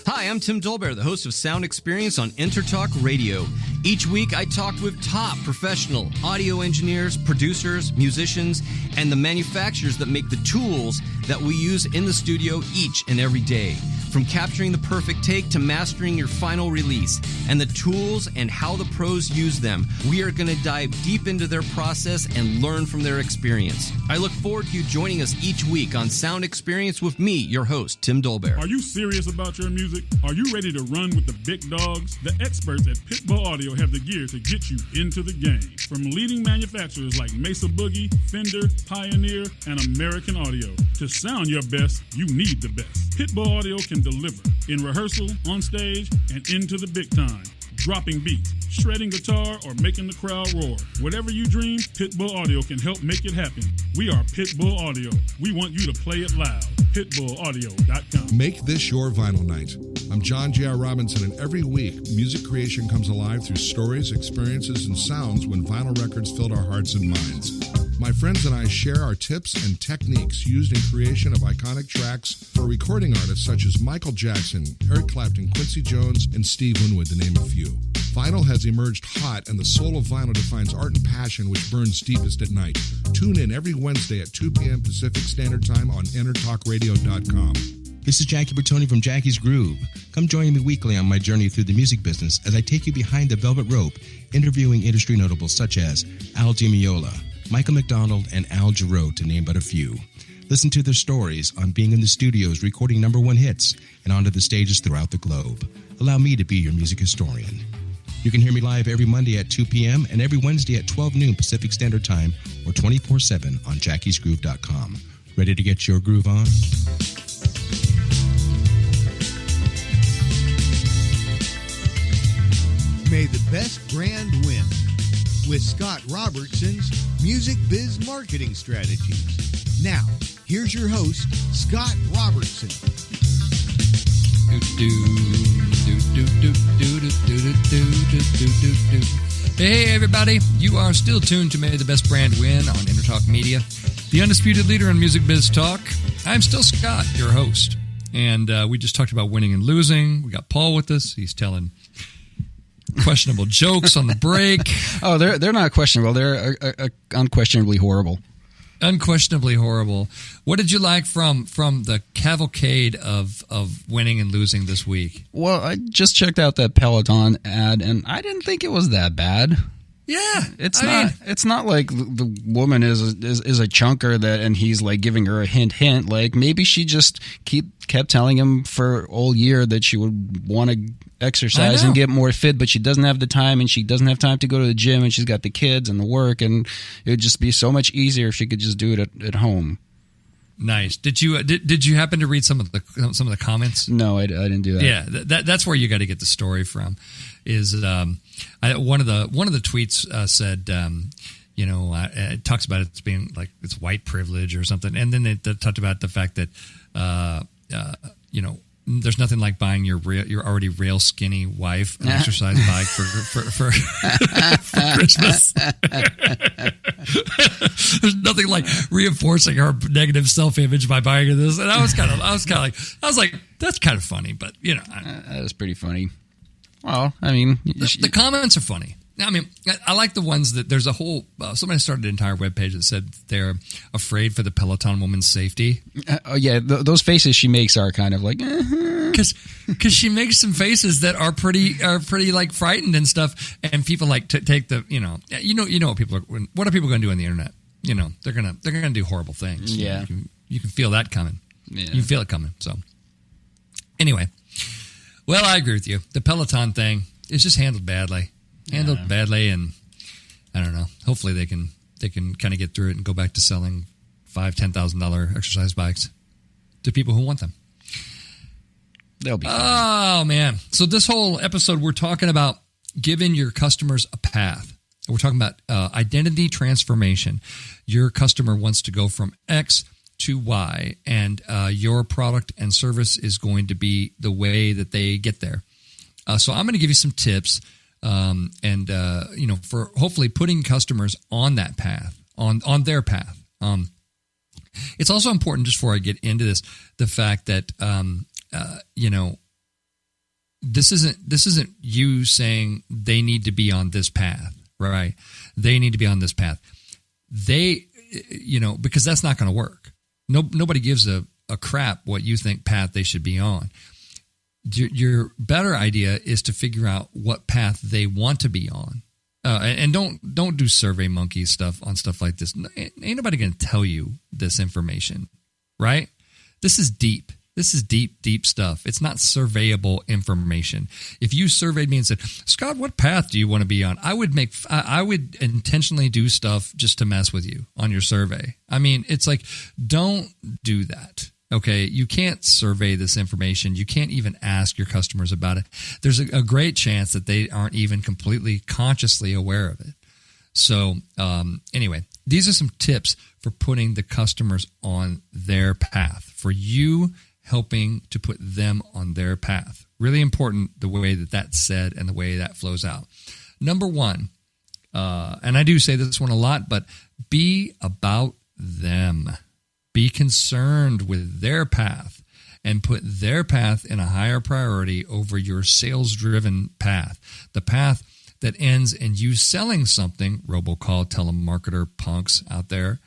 Hi, I'm Tim Dolbear, the host of Sound Experience on Entertalk Radio. Each week, I talk with top professional audio engineers, producers, musicians, and the manufacturers that make the tools that we use in the studio each and every day. From capturing the perfect take to mastering your final release, and the tools and how the pros use them, we are going to dive deep into their process and learn from their experience. I look forward to you joining us each week on Sound Experience with me, your host, Tim Dolbear. Are you serious about your music? Are you ready to run with the big dogs? The experts at Pitbull Audio have the gear to get you into the game. From leading manufacturers like Mesa Boogie, Fender, Pioneer, and American Audio. To sound your best, you need the best. Pitbull Audio can deliver in rehearsal, on stage, and into the big time. Dropping beats, shredding guitar, or making the crowd roar. Whatever you dream, Pitbull Audio can help make it happen. We are Pitbull Audio. We want you to play it loud. PitbullAudio.com. Make this your vinyl night. I'm John J.R. Robinson, and every week, music creation comes alive through stories, experiences, and sounds when vinyl records filled our hearts and minds. My friends and I share our tips and techniques used in creation of iconic tracks for recording artists such as Michael Jackson, Eric Clapton, Quincy Jones, and Steve Winwood, to name a few. Vinyl has emerged hot, and the soul of vinyl defines art and passion which burns deepest at night. Tune in every Wednesday at 2 p.m. Pacific Standard Time on EntertalkRadio.com. This is Jackie Bertoni from Jackie's Groove. Come join me weekly on my journey through the music business as I take you behind the velvet rope, interviewing industry notables such as Al Di Meola, Michael McDonald, and Al Jarreau, to name but a few. Listen to their stories on being in the studios recording #1 hits and onto the stages throughout the globe. Allow me to be your music historian. You can hear me live every Monday at 2 p.m. and every Wednesday at 12 noon Pacific Standard Time or 24/7 on jackiesgroove.com. Ready to get your groove on? May the best brand win with Scott Robertson's Music Biz Marketing Strategies. Now, here's your host, Scott Robertson. Hey, everybody. You are still tuned to May the Best Brand Win on Entertalk Media, the undisputed leader in music biz talk. I'm still Scott, your host. And we just talked about winning and losing. We got Paul with us. He's telling questionable jokes on the break. Oh, they're not questionable. They're unquestionably horrible. Unquestionably horrible. What did you like from the cavalcade of winning and losing this week? Well, I just checked out that Peloton ad, and I didn't think it was that bad. Yeah, it's not like the woman is a chunker and he's like giving her a hint. Like maybe she just kept telling him for all year that she would want to exercise and get more fit, but she doesn't have the time, and she doesn't have time to go to the gym, and she's got the kids and the work, and it would just be so much easier if she could just do it at home. Nice. Did you happen to read some of the comments? No, I didn't do that. Yeah, that's where you got to get the story from. Is one of the tweets said, it talks about it being like it's white privilege or something, and then they talked about the fact that there's nothing like buying your already rail skinny wife an exercise bike for Christmas. There's nothing like reinforcing her negative self-image by buying her this. And I was like, that's kind of funny, but that was pretty funny. Well, I mean, the comments are funny. I mean, I like the ones that there's a whole somebody started an entire webpage that said they're afraid for the Peloton woman's safety. Those faces she makes are kind of like because she makes some faces that are pretty like frightened and stuff, and people like to take the what are people going to do on the internet? They're gonna do horrible things. Yeah, you can feel that coming. Yeah. You can feel it coming. So anyway, well, I agree with you. The Peloton thing is just handled badly. And I don't know. Hopefully they can kind of get through it and go back to selling $5,000-$10,000 exercise bikes to people who want them. They'll be fine. Oh man! So this whole episode we're talking about giving your customers a path. We're talking about identity transformation. Your customer wants to go from X to Y, and your product and service is going to be the way that they get there. So I'm going to give you some tips. For hopefully putting customers on that path, on their path. It's also important, just before I get into this, the fact that, this isn't you saying they need to be on this path, right? They need to be on this path. Because that's not going to work. Nobody gives a crap what you think path they should be on. Your better idea is to figure out what path they want to be on, and don't do Survey Monkey stuff on stuff like this. Ain't nobody going to tell you this information, right? This is deep. This is deep stuff. It's not surveyable information. If you surveyed me and said, Scott, what path do you want to be on? I would intentionally do stuff just to mess with you on your survey. I mean, it's like, don't do that. Okay, you can't survey this information. You can't even ask your customers about it. There's a great chance that they aren't even completely consciously aware of it. So anyway, these are some tips for putting the customers on their path, for you helping to put them on their path. Really important, the way that's said and the way that flows out. Number one, and I do say this one a lot, but be about them. Be concerned with their path and put their path in a higher priority over your sales-driven path. The path that ends in you selling something, robocall, telemarketer, punks out there,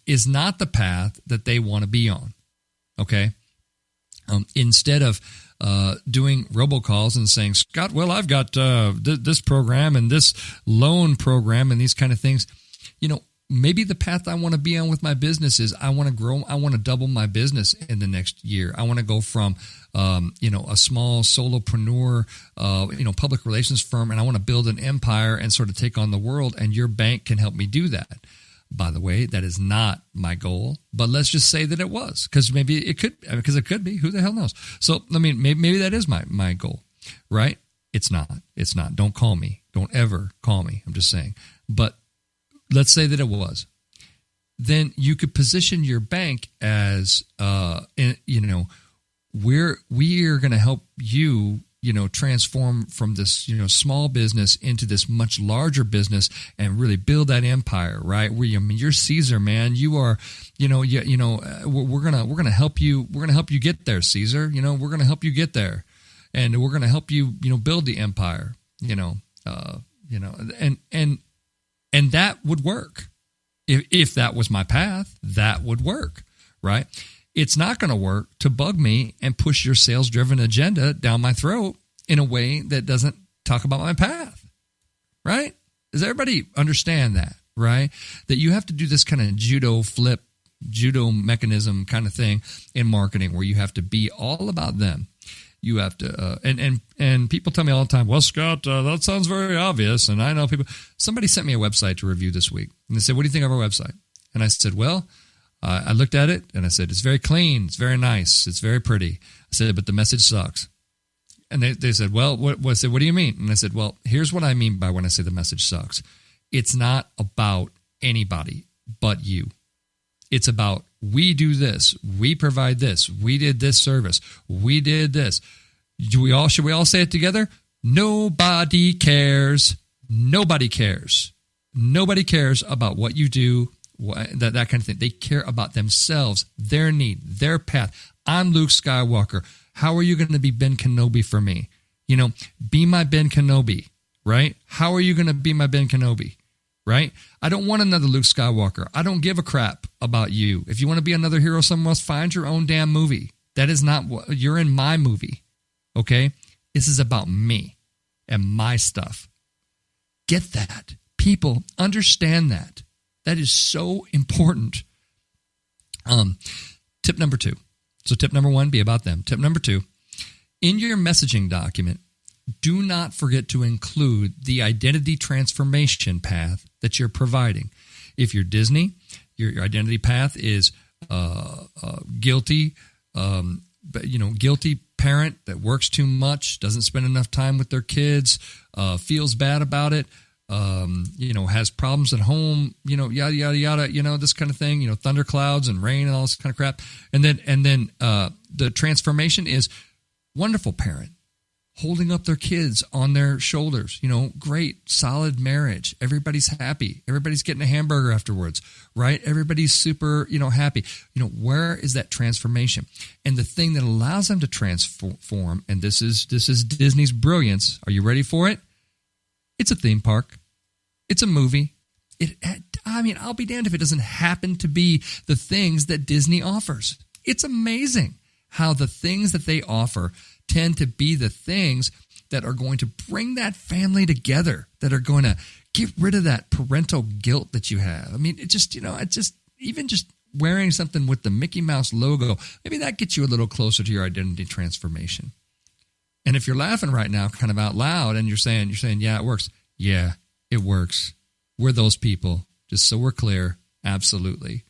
is not the path that they want to be on, okay? Instead of doing robocalls and saying, Scott, well, I've got this program and this loan program and these kind of things, maybe the path I want to be on with my business is I want to grow. I want to double my business in the next year. I want to go from, a small solopreneur, public relations firm, and I want to build an empire and sort of take on the world. And your bank can help me do that. By the way, that is not my goal, but let's just say that it was, because maybe it could, because it could be. Who the hell knows? So, maybe that is my goal, right? It's not. It's not. Don't call me. Don't ever call me. I'm just saying. But let's say that it was. Then you could position your bank as, we are going to help you, transform from this, small business into this much larger business and really build that empire, right? You're Caesar, man. You are, we're gonna help you. We're gonna help you get there, Caesar. We're gonna help you get there, and we're gonna help you, build the empire. And that would work. If that was my path, that would work, right? It's not going to work to bug me and push your sales-driven agenda down my throat in a way that doesn't talk about my path, right? Does everybody understand that, right? That you have to do this kind of judo mechanism kind of thing in marketing where you have to be all about them. You have to, and people tell me all the time, well, Scott, that sounds very obvious. And I know people, somebody sent me a website to review this week. And they said, what do you think of our website? And I said, well, I looked at it and I said, it's very clean. It's very nice. It's very pretty. I said, but the message sucks. And they said, well, what do you mean? And I said, well, here's what I mean by when I say the message sucks. It's not about anybody but you. It's about, we do this, we provide this, we did this service, we did this. Should we all say it together? Nobody cares. Nobody cares. Nobody cares about what you do, that kind of thing. They care about themselves, their need, their path. I'm Luke Skywalker. How are you going to be Ben Kenobi for me? Be my Ben Kenobi, right? How are you going to be my Ben Kenobi? Right? I don't want another Luke Skywalker. I don't give a crap about you. If you want to be another hero somewhere else, find your own damn movie. That is not what you're in my movie. Okay? This is about me and my stuff. Get that. People understand that. That is so important. Tip number 2. So tip number 1, be about them. Tip number 2, in your messaging document, do not forget to include the identity transformation path that you're providing. If you're Disney, your identity path is guilty, guilty parent that works too much, doesn't spend enough time with their kids, feels bad about it, has problems at home, yada yada yada, this kind of thing, thunderclouds and rain and all this kind of crap. And then the transformation is wonderful parent, holding up their kids on their shoulders, great, solid marriage. Everybody's happy. Everybody's getting a hamburger afterwards, right? Everybody's super, happy. Where is that transformation? And the thing that allows them to transform, and this is Disney's brilliance. Are you ready for it? It's a theme park. It's a movie. I'll be damned if it doesn't happen to be the things that Disney offers. It's amazing how the things that they offer tend to be the things that are going to bring that family together, that are going to get rid of that parental guilt that you have. Even just wearing something with the Mickey Mouse logo, maybe that gets you a little closer to your identity transformation. And if you're laughing right now kind of out loud and you're saying, yeah, it works. Yeah, it works. We're those people. Just so we're clear, absolutely.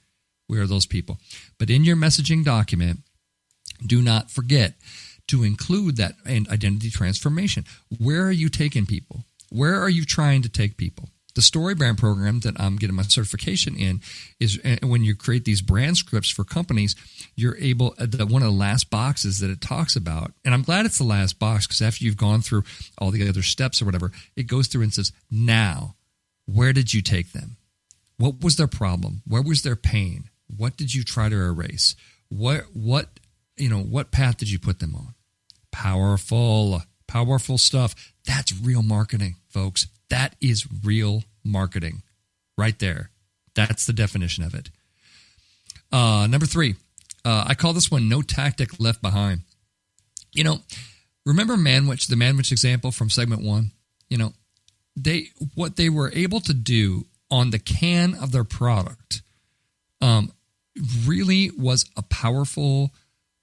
We are those people. But in your messaging document, do not forget to include that identity transformation. Where are you taking people? Where are you trying to take people? The story brand program that I'm getting my certification in is when you create these brand scripts for companies, you're able, one of the last boxes that it talks about, and I'm glad it's the last box because after you've gone through all the other steps or whatever, it goes through and says, now, where did you take them? What was their problem? Where was their pain? What did you try to erase? What what path did you put them on? Powerful stuff. That's real marketing, folks. That is real marketing right there. That's the definition of it. Number 3, I call this one no tactic left behind. Remember the Manwich example from segment 1? What they were able to do on the can of their product really was a powerful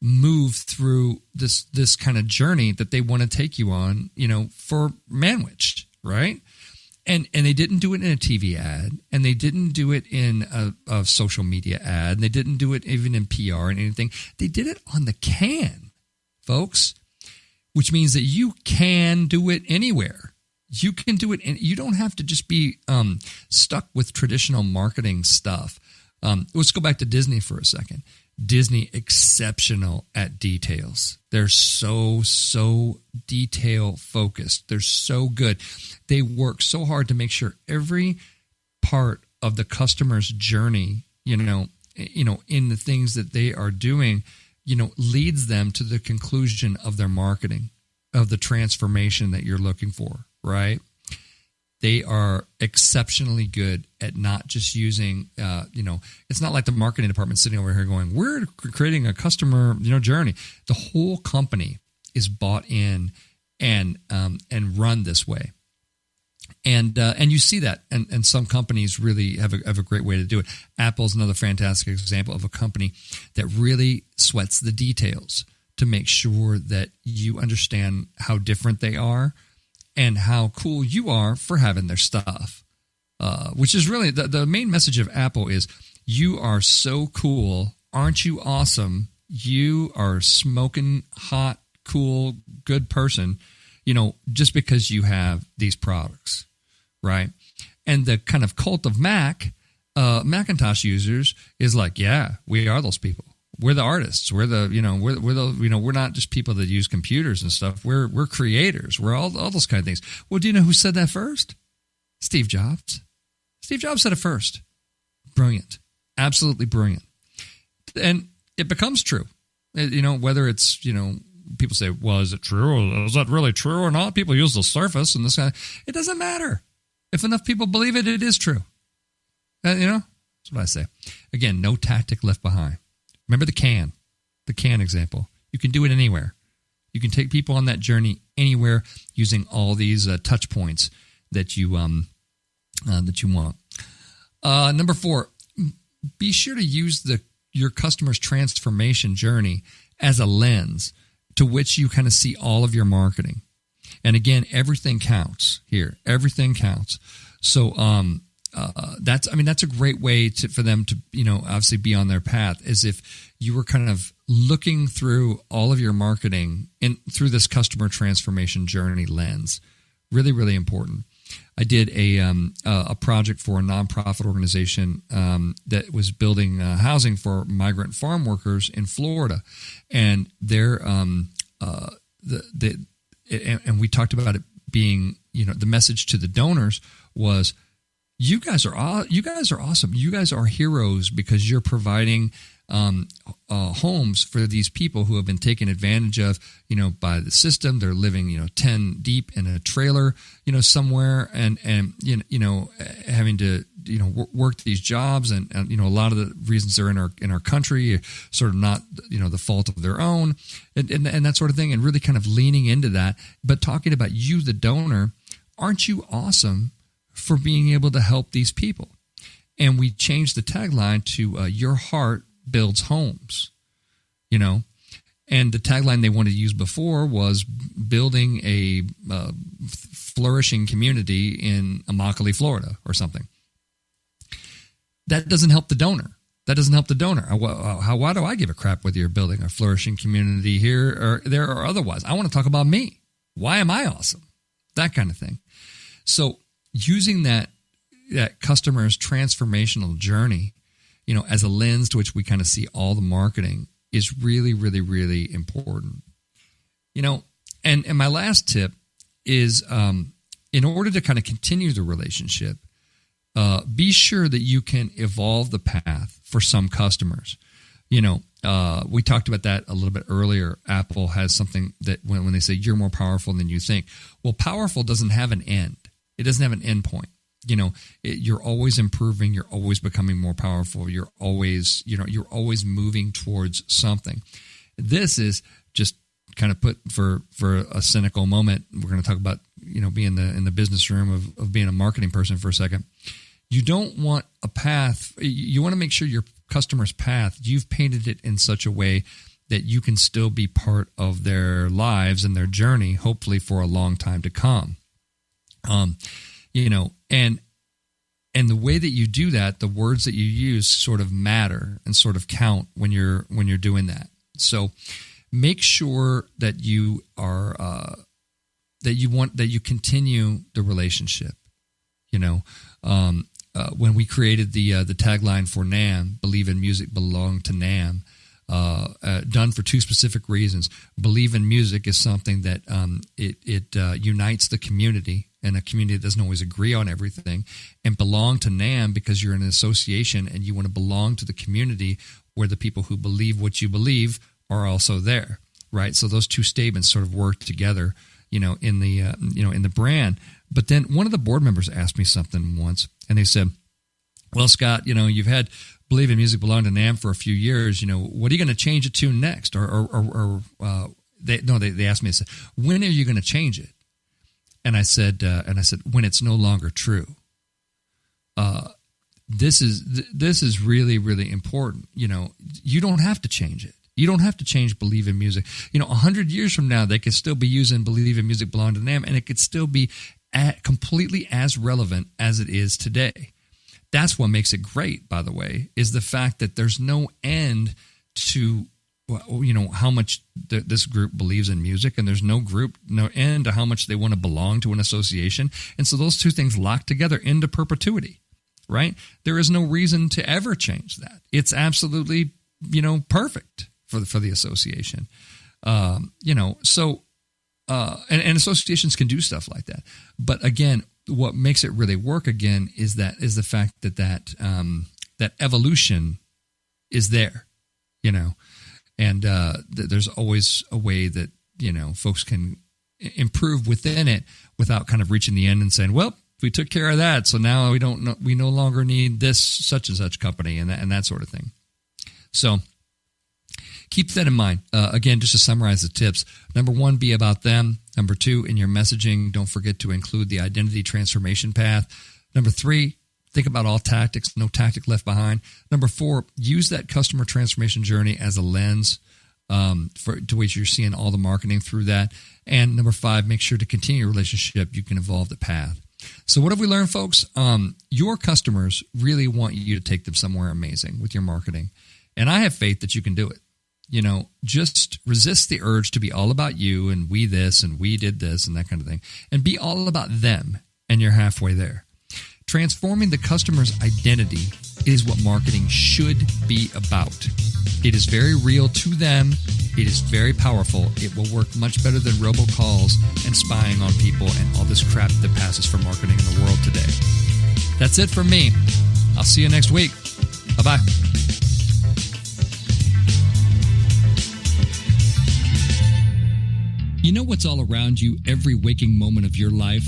move through this kind of journey that they want to take you on, for Manwich, right? And they didn't do it in a TV ad, and they didn't do it in a social media ad, and they didn't do it even in PR and anything. They did it on the can, folks, which means that you can do it anywhere. You can do it, and you don't have to just be stuck with traditional marketing stuff. Let's go back to Disney for a second. Disney, exceptional at details. They're so detail focused. They're so good. They work so hard to make sure every part of the customer's journey, in the things that they are doing, leads them to the conclusion of their marketing, of the transformation that you're looking for, right? They are exceptionally good at not just using, it's not like the marketing department sitting over here going, we're creating a customer, journey. The whole company is bought in and run this way. And you see that, and some companies really have a great way to do it. Apple's another fantastic example of a company that really sweats the details to make sure that you understand how different they are and how cool you are for having their stuff, which is really the main message of Apple is you are so cool. Aren't you awesome? You are smoking hot, cool, good person, just because you have these products, right? And the kind of cult of Macintosh users is like, yeah, we are those people. We're the artists. We're we're not just people that use computers and stuff. We're creators. We're all those kind of things. Well, do you know who said that first? Steve Jobs. Steve Jobs said it first. Brilliant. Absolutely brilliant. And it becomes true. Whether it's, people say, well, is it true? Is that really true or not? People use the Surface and this kind of, it doesn't matter. If enough people believe it, it is true. That's what I say. Again, no tactic left behind. Remember the can example. You can do it anywhere. You can take people on that journey anywhere using all these touch points that you want. Number 4, be sure to use your customer's transformation journey as a lens to which you kind of see all of your marketing. And again, everything counts here. Everything counts. So that's a great way for them to, obviously be on their path, is if you were kind of looking through all of your marketing through this customer transformation journey lens. Really, really important. I did a project for a nonprofit organization that was building housing for migrant farm workers in Florida, and and we talked about it being, the message to the donors was, you guys are awesome. You guys are heroes because you're providing homes for these people who have been taken advantage of, by the system. They're living, 10 deep in a trailer, somewhere, and having to, work these jobs, and a lot of the reasons they're in our country are sort of not, the fault of their own, and that sort of thing, and really kind of leaning into that, but talking about you, the donor. Aren't you awesome for being able to help these people? And we changed the tagline to your heart builds homes, and the tagline they wanted to use before was building a flourishing community in Immokalee, Florida, or something. That doesn't help the donor. Why do I give a crap whether you're building a flourishing community here or there or otherwise? I want to talk about me. Why am I awesome? That kind of thing. So using that customer's transformational journey, as a lens to which we kind of see all the marketing is really, really, really important. And my last tip is, in order to kind of continue the relationship, be sure that you can evolve the path for some customers. We talked about that a little bit earlier. Apple has something that when they say you're more powerful than you think, well, powerful doesn't have an end. It doesn't have an end point. You're always improving. You're always becoming more powerful. You're always moving towards something. This is just kind of put for a cynical moment. We're going to talk about, being in the business room of being a marketing person for a second. You don't want a path. You want to make sure your customer's path, you've painted it in such a way that you can still be part of their lives and their journey, hopefully for a long time to come. And the way that you do that, the words that you use sort of matter and sort of count when you're doing that. So make sure that you are that you continue the relationship. When we created the tagline for NAMM, Believe in Music, Belong to NAMM, done for two specific reasons. Believe in music is something that it unites the community, and a community that doesn't always agree on everything, and belong to NAMM because you're in an association and you want to belong to the community where the people who believe what you believe are also there, right? So those two statements sort of work together, in the brand. But then one of the board members asked me something once, and they said, well, Scott, you've had Believe in Music, Belong to NAMM for a few years. What are you going to change it to next? They asked me, they said, when are you going to change it? And I said, when it's no longer true. This is really, really important. You don't have to change it. You don't have to change Believe in Music. 100 years from now, they could still be using Believe in Music, Belong to NAMM, and it could still be completely as relevant as it is today. That's what makes it great, by the way, is the fact that there's no end to how much this group believes in music, and there's no end to how much they want to belong to an association. And so those two things lock together into perpetuity, right? There is no reason to ever change that. It's absolutely, perfect for the association. And associations can do stuff like that. But again, what makes it really work again is the fact that evolution is there, and there's always a way that folks can improve within it without kind of reaching the end and saying, well, we took care of that, so now we no longer need this such and such company and that sort of thing. So keep that in mind. Again, just to summarize the tips. Number one, be about them. Number two, in your messaging, don't forget to include the identity transformation path. Number three, think about all tactics, no tactic left behind. Number four, use that customer transformation journey as a lens to which you're seeing all the marketing through that. And number five, make sure to continue your relationship. You can evolve the path. So what have we learned, folks? Your customers really want you to take them somewhere amazing with your marketing. And I have faith that you can do it. Just resist the urge to be all about you and we this and we did this and that kind of thing, and be all about them, and you're halfway there. Transforming the customer's identity is what marketing should be about. It is very real to them. It is very powerful. It will work much better than robocalls and spying on people and all this crap that passes for marketing in the world today. That's it from me. I'll see you next week. Bye-bye. You know what's all around you every waking moment of your life?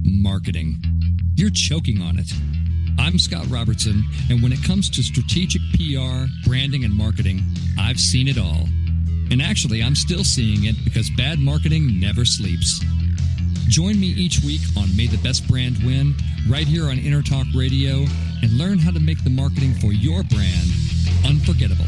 Marketing. You're choking on it. I'm Scott Robertson, and when it comes to strategic PR, branding, and marketing, I've seen it all. And actually, I'm still seeing it because bad marketing never sleeps. Join me each week on May the Best Brand Win, right here on Entertalk Radio, and learn how to make the marketing for your brand unforgettable.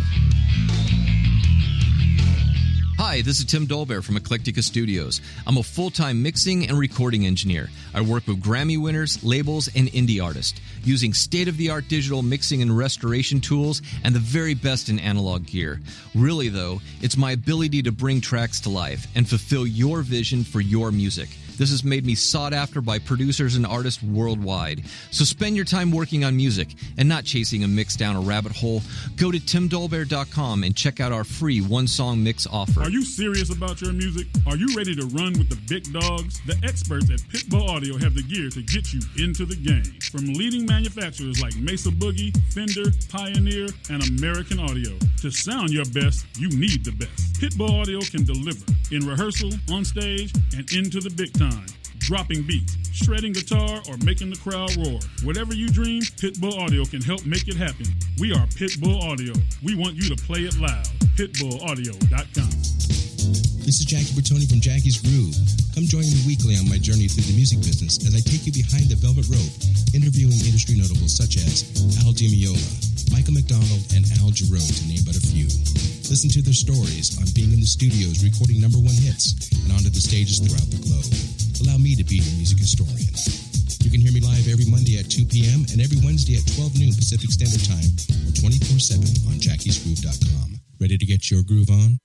Hi, this is Tim Dolbear from Eclectica Studios. I'm a full-time mixing and recording engineer. I work with Grammy winners, labels, and indie artists, using state-of-the-art digital mixing and restoration tools and the very best in analog gear. Really, though, it's my ability to bring tracks to life and fulfill your vision for your music. This has made me sought after by producers and artists worldwide. So spend your time working on music and not chasing a mix down a rabbit hole. Go to timdolbear.com and check out our free one-song mix offer. Are you serious about your music? Are you ready to run with the big dogs? The experts at Pitbull Audio have the gear to get you into the game. From leading manufacturers like Mesa Boogie, Fender, Pioneer, and American Audio. To sound your best, you need the best. Pitbull Audio can deliver in rehearsal, on stage, and into the big time. Dropping beats, shredding guitar, or making the crowd roar. Whatever you dream, Pitbull Audio can help make it happen. We are Pitbull Audio. We want you to play it loud. PitbullAudio.com. This is Jackie Bertoni from Jackie's Groove. Come join me weekly on my journey through the music business as I take you behind the velvet rope, interviewing industry notables such as Al DiMeola, Michael McDonald, and Al Jarreau, to name but a few. Listen to their stories on being in the studios recording #1 hits and onto the stages throughout the globe. Allow me to be your music historian. You can hear me live every Monday at 2 p.m. and every Wednesday at 12 noon Pacific Standard Time or 24/7 on jackiesgroove.com. Ready to get your groove on?